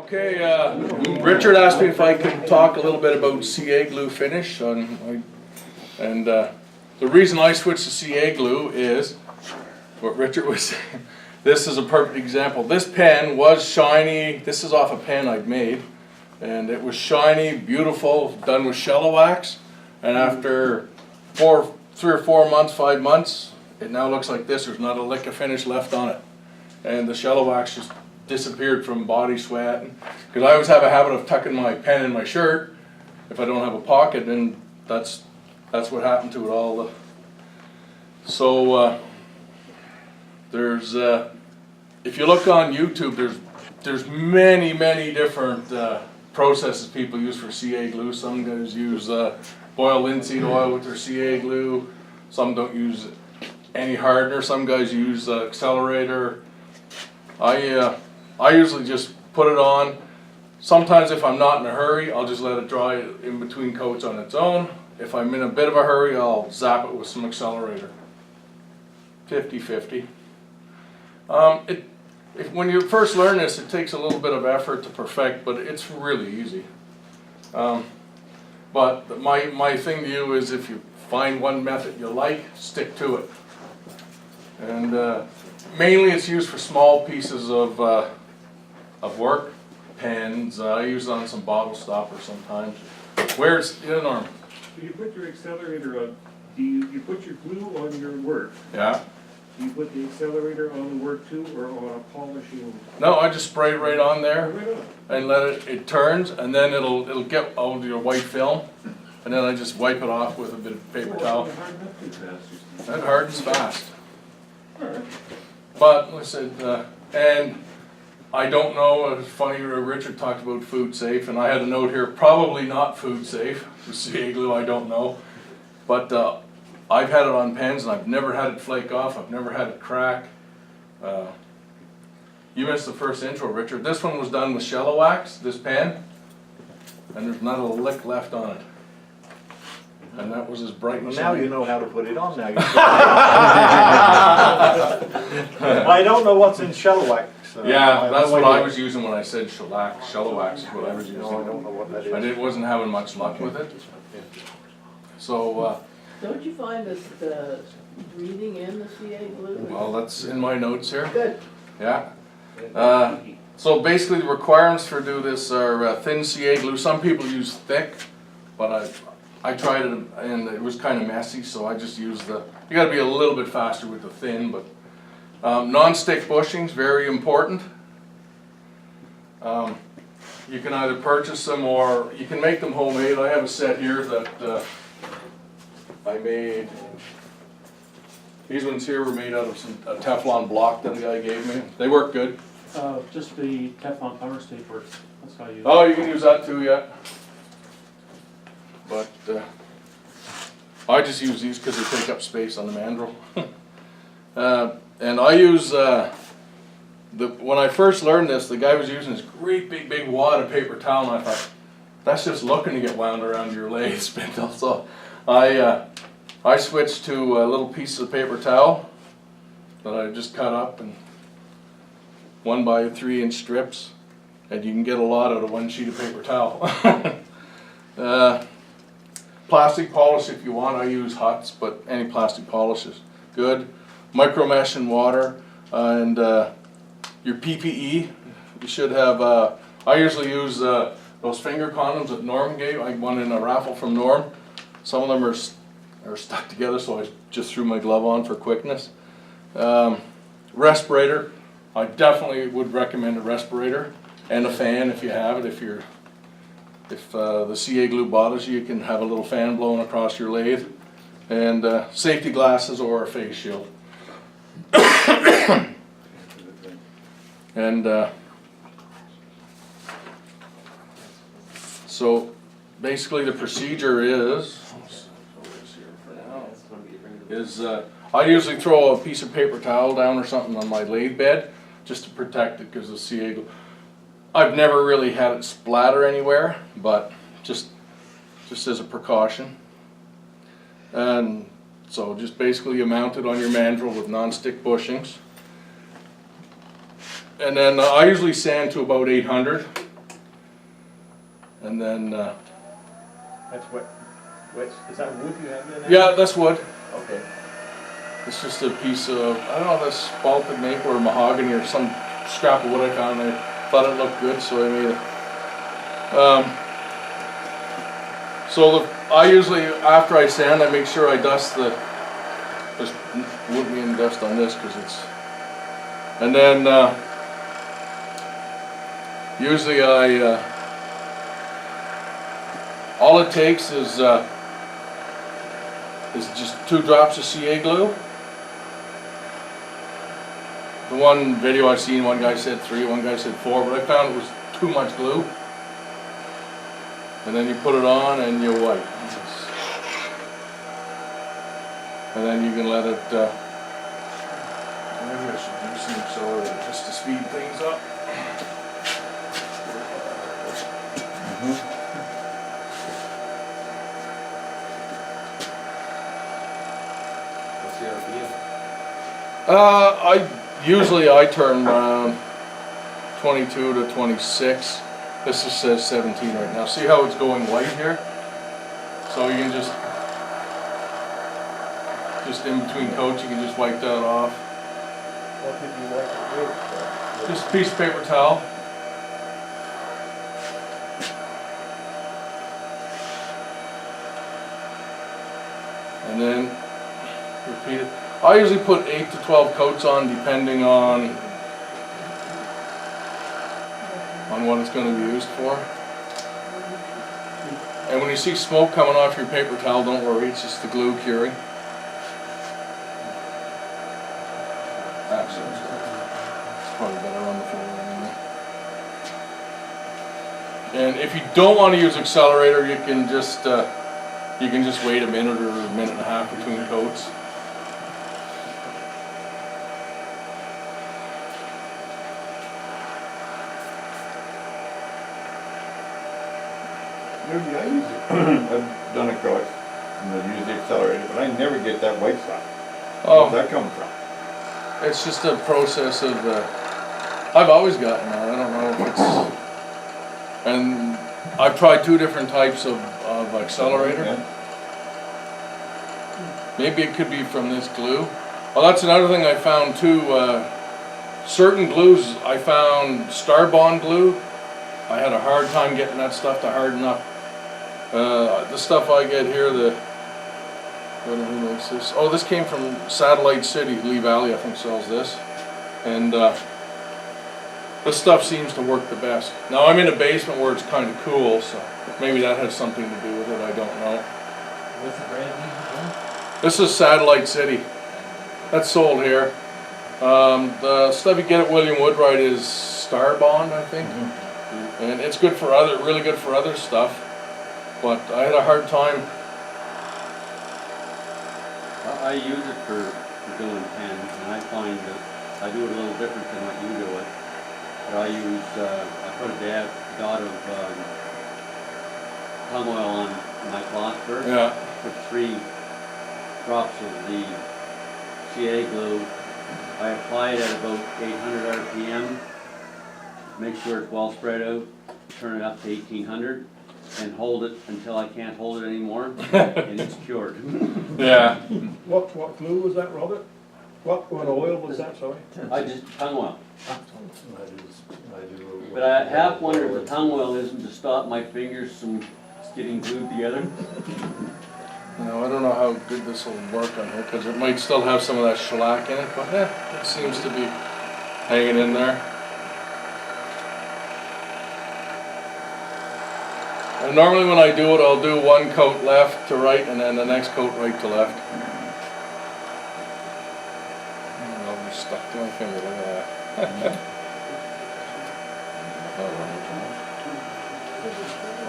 Okay, Richard asked me if I could talk a little bit about CA glue finish, and the reason I switched to CA glue is what Richard was saying. This is a perfect example. This pen was shiny. This is off a pen I'd made, and it was shiny, beautiful, done with shallow wax. And after 3 or 4 months, 5 months, it now looks like this. There's not a lick of finish left on it, and the shallow wax just disappeared from body sweat. Because I always have a habit of tucking my pen in my shirt if I don't have a pocket, and that's what happened to it all. So there's if you look on YouTube, there's many different processes people use for CA glue. Some guys use boiled linseed oil with their CA glue. Some don't use any hardener. Some guys use accelerator. I usually just put it on. Sometimes if I'm not in a hurry, I'll just let it dry in between coats on its own. If I'm in a bit of a hurry, I'll zap it with some accelerator. 50-50. When you first learn this, it takes a little bit of effort to perfect, but it's really easy. But my thing to you is, if you find one method you like, stick to it. And mainly it's used for small pieces of work. Pens, I use it on some bottle stoppers sometimes. Where's Norm? You put your accelerator on, you put your glue on your work? Yeah. Do you put the accelerator on the work too, or on a polishing? No, I just spray it right on there, Right on. and let it turns, and then it'll get out your white film, and then I just wipe it off with a bit of paper towel. That hardens fast. Alright. But listen, and I don't know, it's funny, Richard talked about food safe, and I had a note here, probably not food safe, with CA glue, I don't know. But I've had it on pens, and I've never had it flake off, I've never had it crack. You missed the first intro, Richard. This one was done with shallow wax, this pen, and there's not a lick left on it. And that was as bright Well, as now you know how to put it on now. I don't know what's in shell wax. Yeah, that's what I was using when I said shellac. Shallow wax is what I was using. No, I don't know what that is. I wasn't having much luck with it. So, Don't you find that the breathing in the CA glue? well, that's in my notes here. Good. Yeah. So basically the requirements for do this are thin CA glue. Some people use thick, but I tried it and it was kind of messy, so I just used you gotta be a little bit faster with the thin, but non-stick bushings, very important. You can either purchase them or you can make them homemade. I have a set here that I made. These ones here were made out of a Teflon block that the guy gave me. They work good. Just the Teflon power tape works. That's how you. Oh, you can use that too, yeah. But I just use these because they take up space on the mandrel. And I use when I first learned this, the guy was using this great big wad of paper towel, and I thought, that's just looking to get wound around your lathe spindle. So I switched to little pieces of paper towel that I just cut up and 1 by 3 inch strips, and you can get a lot out of 1 sheet of paper towel. Plastic polish if you want. I use Huts, but any plastic polish is good. Micro mesh and water, and your PPE. You should have. I usually use those finger condoms that Norm gave. I won in a raffle from Norm. Some of them are stuck together, so I just threw my glove on for quickness. Respirator. I definitely would recommend a respirator and a fan if you have it. If the CA glue bothers you, you can have a little fan blowing across your lathe, and safety glasses or a face shield. And so basically the procedure is I usually throw a piece of paper towel down or something on my lathe bed just to protect it, because the CA glue, I've never really had it splatter anywhere, but just as a precaution. And so just basically you mount it on your mandrel with non-stick bushings. And then I usually sand to about 800. And then, That's what, is that wood you have in there? yeah, that's wood. Okay. It's just a piece of, I don't know, this baltic maple or mahogany or some scrap of wood I found. I thought it looked good, so I made it. I usually, after I sand, I make sure I dust there's wouldn't be any dust on this because it's, and then usually all it takes is just 2 drops of CA glue. The one video I seen, one guy said 3, one guy said 4, but I found it was too much glue. And then you put it on and you wipe. And then you can let it, maybe I should do some accelerator just to speed things up. What's the RPM? I turn around 22 to 26. This just says 17 right now. See how it's going white here? So you can just in between coats, you can just wipe that off. What did you wipe it with? Just a piece of paper towel. And then repeat it. I usually put 8 to 12 coats on depending on what it's going to be used for. And when you see smoke coming off your paper towel, don't worry, it's just the glue curing. Actually, it's probably better on the floor anyway. And if you don't want to use accelerator, you can just wait a minute or a minute and a half between coats. Maybe I use it. I've done acrylic and I've used the accelerator, but I never get that white stuff. Where's that coming from? It's just a process of, I've always gotten that, I don't know if it's, and I've tried 2 different types of accelerator. Yeah. Maybe it could be from this glue. Well, that's another thing I found too, certain glues, I found Starbond glue. I had a hard time getting that stuff to harden up. The stuff I get here, I don't know who makes this. Oh, this came from Satellite City, Lee Valley, I think sells this. And this stuff seems to work the best. Now I'm in a basement where it's kind of cool, so maybe that has something to do with it, I don't know. What's the brand name? This is Satellite City. That's sold here. The stuff you get at William Woodwright is Starbond, I think. And it's good for really good for other stuff. But I had a hard time. I use it for doing pens, and I find that I do it a little different than what you do it. But I put a dot of tongue oil on my cloth first. Yeah. Put 3 drops of the CA glue. I apply it at about 800 RPM. Make sure it's well spread out. Turn it up to 1800. And hold it until I can't hold it anymore, and it's cured. Yeah. What glue was that, Robert? What oil was that, sorry? I just tongue oil. But I half wonder if the tongue oil isn't to stop my fingers from getting glued together. Now I don't know how good this will work on here because it might still have some of that shellac in it, but it seems to be hanging in there. And normally when I do it, I'll do 1 coat left to right and then the next coat right to left. I'll be stuck to my finger, look at that.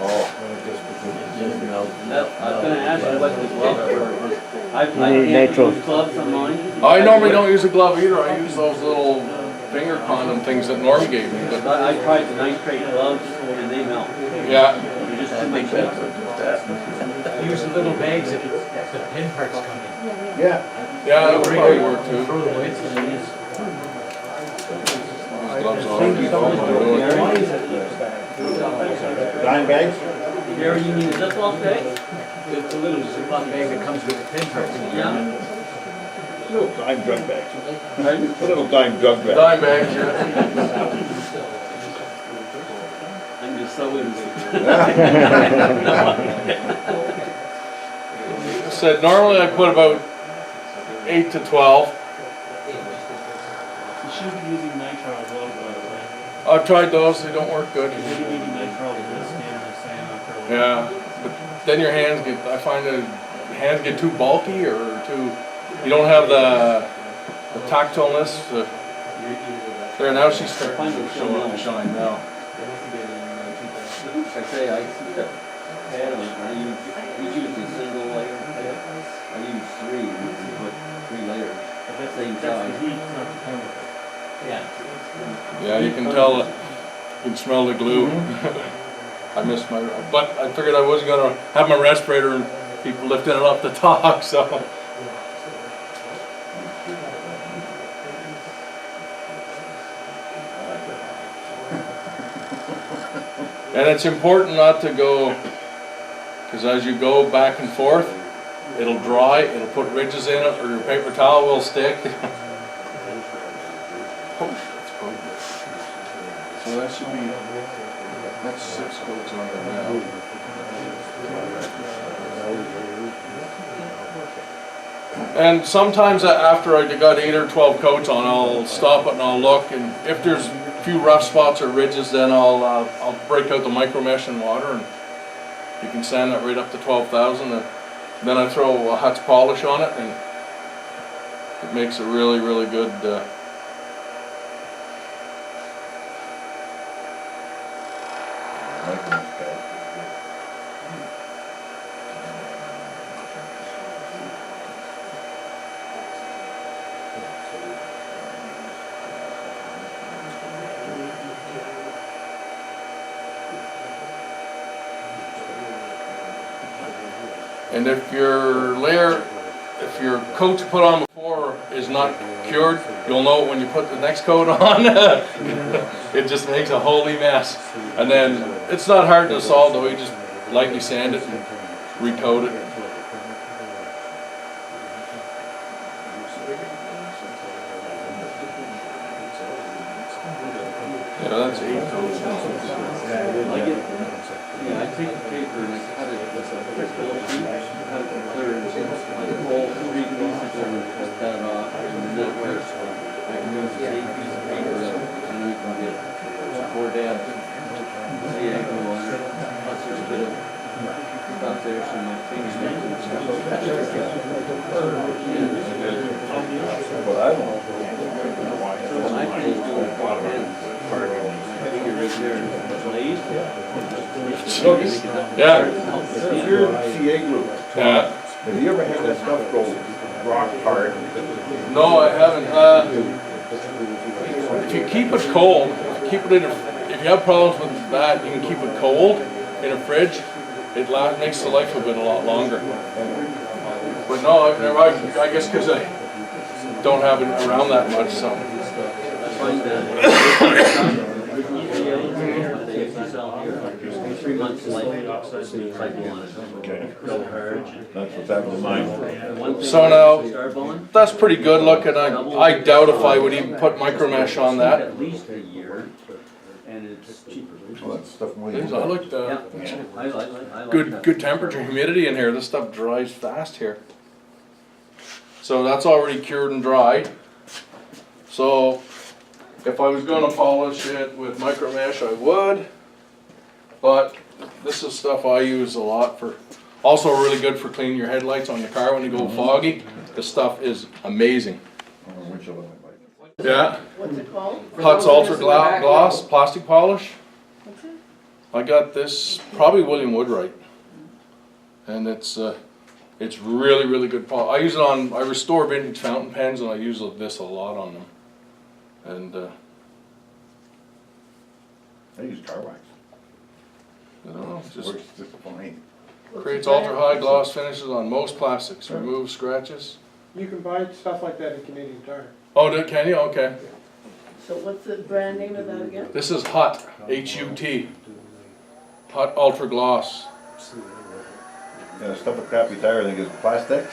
Oh, I was going to ask you what the gloves were. I can't use gloves on mine. I normally don't use a glove either, I use those little finger condom things that Norm gave me. But I tried the nitrate gloves and they melt. yeah. Just too much effort. Use the little bags if the pin parts come in. Yeah. Yeah, that would probably work too. Throw them away. These gloves on. Why is it Dime bags? Gary, you need a Ziploc bag? It's a little Ziploc bag that comes with a pin for it. Yeah. Little dime drug bags. A little dime drug bag. Dime bags, yeah. I'm just so innocent. Said normally I put about 8 to 12. You should be using nitrile gloves, by the way. I've tried those, they don't work good. You should be using nitrile with this skin and sand after a while. Yeah, but then your hands get, I find that hands get too bulky or too, you don't have the tactileness. There, now she's starting to show up and shine now. I say, I keep that pad on, I use a single layer. I use 3, and you can put 3 layers at the same That's the size. heat, not the chemical. Yeah. Yeah, you can tell, you can smell the glue. I missed my, but I figured I wasn't gonna have my respirator and people lifting it up to talk, so. And it's important not to go, because as you go back and forth, it'll dry, it'll put ridges in it, or your paper towel will stick. So that should be, that's 6 coats on it now. And sometimes after I got 8 or 12 coats on, I'll stop it and I'll look, and if there's a few rough spots or ridges, then I'll break out the micro mesh in water, and you can sand that right up to 12,000. And then I throw a Hutz polish on it, and it makes a really, really good. And if your coat you put on before is not cured, you'll know it when you put the next coat on. It just makes a holy mess. And then it's not hard to solve though, you just lightly sand it and recoat it. Yeah, that's 8 coats. Yeah, I take the paper and I cut it with a quick little sheet, cut it clear, and like roll 3 pieces and cut that off, and then that way I can use the same piece of paper, and then I can get 4 dabs of CA glue on it, plus there's a bit of stuff there, so my fingers make it. But I don't know. So when I finish doing 4 pens, my finger right there is glazed. Yeah. If you're CA glue, Yeah. have you ever had that stuff go rock hard? No, I haven't. If you keep it cold, if you have problems with that, you can keep it cold in a fridge. It makes the life of it a lot longer. But no, I've never. I guess because I don't have it around that much, so. I find that they sell here, 3 months life cycle on it. Okay. Real hard. That's what's happened to mine. One thing So I now- start on, That's pretty good looking. I doubt if I would even put micro mesh on that. at least a year, and it's cheaper. Well, that stuff I like the Yeah, I like good that. good temperature, humidity in here. This stuff dries fast here. So that's already cured and dried. So if I was going to polish it with micro mesh, I would. But this is stuff I use a lot for. Also really good for cleaning your headlights on your car when you go foggy. This stuff is amazing. Yeah. What's it called? Hutz Ultra Gloss plastic polish. What's it? I got this probably William Woodwright, and it's really, really good polish. I use it on, I restore vintage fountain pens, and I use this a lot on them. And I use car wax. I don't know, just Works just fine. What's creates the brand? ultra high gloss finishes on most plastics. Removes scratches. You can buy stuff like that in Canadian Tire. Oh, can you? Okay. So what's the brand name of that again? This is Hut, H-U-T. hot ultra gloss. And the stuff with crappy tire, I think is plastics.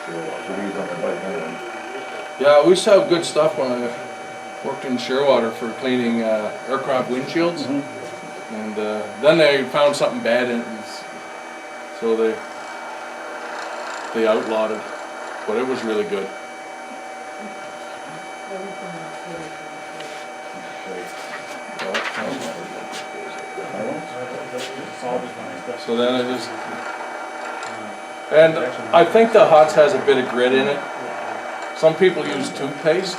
So these on the bike anyway. Yeah, we used to have good stuff when I worked in Shearwater for cleaning aircraft windshields. And then they found something bad in it, and so they outlawed it. But it was really good. So then I just, and I think the Hutz has a bit of grit in it. Some people use toothpaste.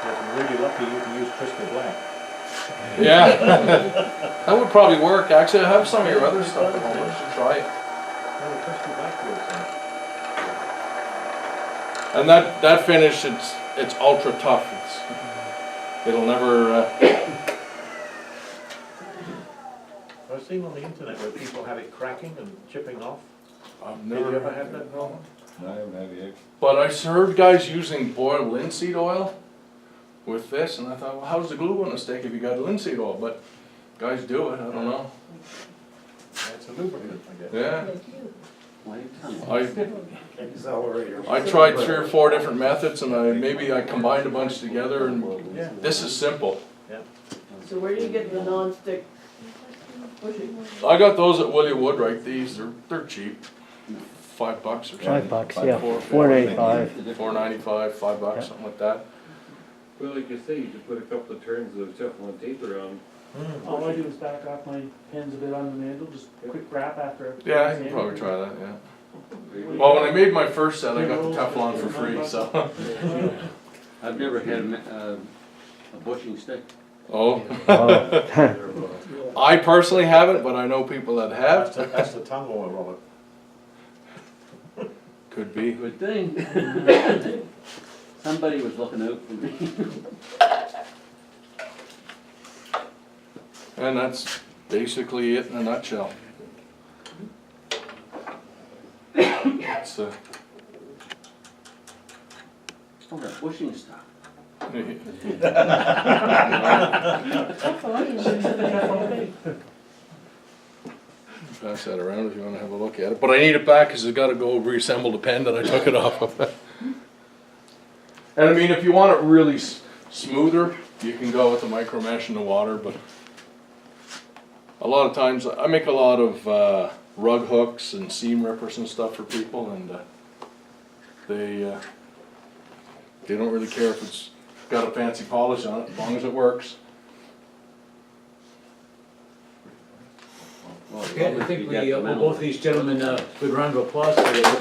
If you're really lucky, you can use Crystal Black. Yeah, that would probably work. Actually, I have some of your other stuff at home. I should try it. No, the Crystal Black works in it. And that finish, it's ultra tough. It'll never. I've seen on the internet where people have it cracking and chipping off. I've Have you never ever had that problem? No, I haven't had it But I heard guys using boiled linseed oil with this, and I thought, well, how's the glue gonna stick if you got linseed oil? But guys do it. I don't know. It's a lubricant, I guess. Yeah, Why you tell me? Accelerator. I tried 3 or 4 different methods, and maybe I combined a bunch together. And Yeah. this is simple. So where do you get the non-stick bushing? I got those at William Wood, right? These they're cheap, $5 or something. $5, yeah, Four- $4.85. $4.95, $5, something like that. Well, like you say, you just put a couple of turns of Teflon tape around. All I do is back off my pins a bit on the mandle, just quick wrap after. Yeah, I can probably try that. Yeah. Well, when I made my first set, I got the Teflon for free. So. I've never had a bushing stick. Oh. Oh. I personally haven't, but I know people that have. That's the tongue oil, Robert. Could be. Good thing. Somebody was looking out for me. And that's basically it in a nutshell. It's, Oh, that bushing stuff. Pass that around if you want to have a look at it. But I need it back because I got to go reassemble the pen that I took it off of. And I mean, if you want it really smoother, you can go with the micro mesh in the water. But a lot of times, I make a lot of rug hooks and seam rippers and stuff for people, and they don't really care if it's got a fancy polish on it, as long as it works. Well, Okay, I think you we got the owe metal. both of these gentlemen a good round of applause for their work.